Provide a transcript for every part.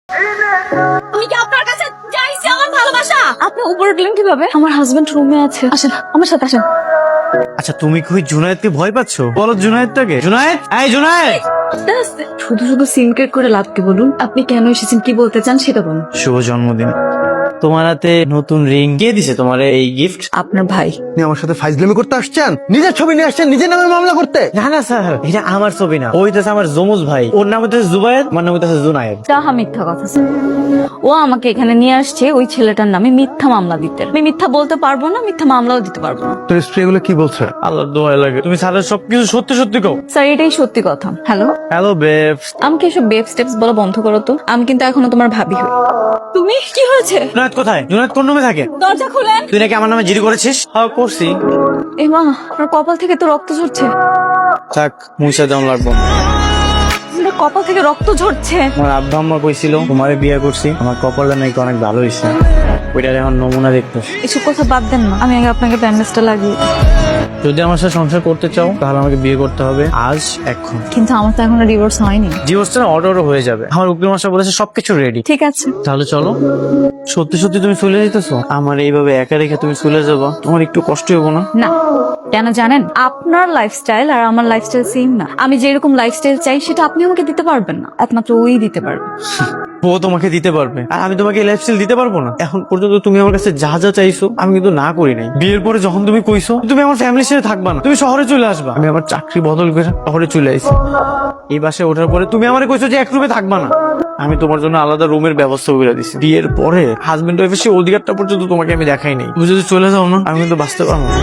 আমি কি আপনার কাছে চাইছি আমার ভালোবাসা? আপনি উপরে উঠলেন কিভাবে? আমার হাজবেন্ড রুমে আছে। আসেন আমার সাথে আসেন। আচ্ছা তুমি কি জুনায়েদকে ভয় পাচ্ছ? বলো জুনায়েদটাকে। জুনায়েদ, এই জুনায়েদ। আস্তে আস্তে। শুধু শুধু সিনক্রেট করে লাভ কি বলুন? আপনি কেন এসেছেন, কি বলতে চান সেটা বলুন। শুভ জন্মদিন। তোমার হাতে নতুন রিং কে দিছে তোমার এই গিফট? আপনার ভাই। আপনি আমার সাথে ফাইজলামি করতে আসছেন? নিজের ছবি নিয়ে আসছেন, নিজের নামে মামলা করতে? না না স্যার, এটা আমার ছবি না, ওই হইতেছে আমার জমজ ভাই। ওর নাম হইতেছে জুবায়েদ, আমার নাম হইতেছে জুনায়েদ। তাহা মিথ্যা কথা স্যার। ও আমাকে এখানে নিয়ে আসছে ওই ছেলেটার নামে মিথ্যা মামলা দিতে। আমি মিথ্যা বলতে পারবো না, মিথ্যা মামলাও দিতে পারবো না। তোর স্ত্রী এগুলো কি বলছে? আল্লাহর দোয়া লাগে তুমি স্যারের সবকিছু সত্যি সত্যি কও। স্যার এটাই সত্যি কথা। Hello, hello babes. আমাকে এসব বেব স্টেপস বলা বন্ধ করো তো। আমি কিন্তু এখনো তোমার ভাবি হই। তুমি কি হয়েছে? জুনায়েদ কোথায়? জুনায়েদ কোন রুমে থাকে? দরজা খুলেন। তুই নাকি আমার নামে জিডি করেছিস? হ্যাঁ করছি। এ মা, আপনার কপাল থেকে তো রক্ত ঝরছে। থাক, মুছে দেওয়া লাগবো না। আপনার কপাল থেকে রক্ত ঝরছে। আমার আব্বা আম্মা কইছিল তোমারে বিয়ে করছি, আমার কপালটা নাকি অনেক ভালো হয়েছে। ওইটার এখন নমুনা দেখতেছি। এসব কথা বাদ দেন না, আমি আগে আপনাকে ব্যান্ডেজটা লাগিয়ে দিই। যদি আমার সাথে সংসার করতে চাও তাহলে আমাকে বিয়ে করতে হবে আজ, এখন। কিন্তু আমার তো এখনো ডিভোর্স হয়নি। ডিভোর্সটা অর্ডারও হয়ে যাবে, আমার উকিল মশাই বলেছে সবকিছু রেডি। ঠিক আছে। তাহলে চলো। সত্যি সত্যি তুমি চলে যেতেছো? আমার এইভাবে একা রেখে তুমি চলে যাবো, তোমার একটু কষ্ট হবো না? না, কেন জানেন? আপনার লাইফস্টাইল আর আমার লাইফস্টাইল সেম না। আমি যেরকম লাইফস্টাইল চাই সেটা আপনি আমাকে দিতে পারবেন না, একমাত্র ওই দিতে পারবে। ও তোমাকে দিতে পারবে আর আমি তোমাকে লাইফস্টাইল দিতে পারবো না? এখন পর্যন্ত তুমি আমার কাছে যা যা চাইছো আমি কিন্তু না করি নাই। বিয়ের পরে যখন তুমি কইছো তুমি আমার ফ্যামিলির সাথে থাকবা না, তুমি শহরে চলে আসবা, আমি আমার চাকরি বদল করে শহরে চলে আইছি। এই বাসায় ওঠার পরে তুমি আমারে কইছো যে এক রুমে থাকবা না, আমি তোমার জন্য আলাদা রুমের ব্যবস্থা করে দিছি। বিয়ের পরে হাজবেন্ড ওয়াইফের সেই অধিকারটা পর্যন্ত তোমাকে আমি দেখাই নাই। তুমি যদি চলে যাও না আমি কিন্তু বাঁচতে পারবো না।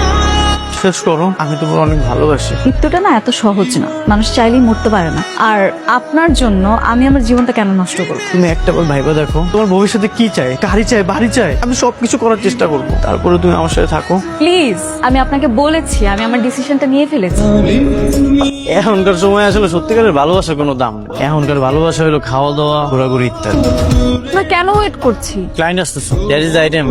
শেষ করো, আমি তোমার অনেক ভালোবাসি। মৃত্যুটা না এত সহজ না, মানুষ চাইলেই মরতে পারে না। আর আপনার জন্য আমি আমার জীবনটা কেন নষ্ট করবো? তুমি একটা বার ভাইবা দেখো তোমার ভবিষ্যতে কি চাই, গাড়ি চাই, বাড়ি চাই, আমি সবকিছু করার চেষ্টা করবো, তারপরে তুমি আমার সাথে থাকো। প্লিজ, আমি আপনাকে বলেছি আমি আমার ডিসিশনটা নিয়ে ফেলেছি। এখনকার সময় আসলে সত্যিকারের ভালোবাসার কোনো দাম নেই। এখনকার ভালোবাসা হলো খাওয়া দাওয়া, ঘোরাঘুরি ইত্যাদি। না, কেন ওয়েট করছি? ক্লায়েন্ট আসতেছে, দ্যাট ইজ আইটেম।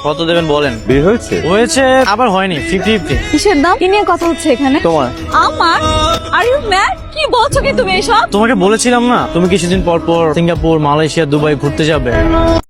কত দেবেন বলেন? বিয়ে হয়েছে? হয়েছে আবার হয়নি, 50-50। কিসের দাম? কি নিয়ে কথা হচ্ছে এখানে? তোমার। আমার? Are you mad? কি বলছো কি তুমি এসব? তোমাকে বলেছিলাম না তুমি কিছুদিন পর পর সিঙ্গাপুর, মালয়েশিয়া, দুবাই ঘুরতে যাবে।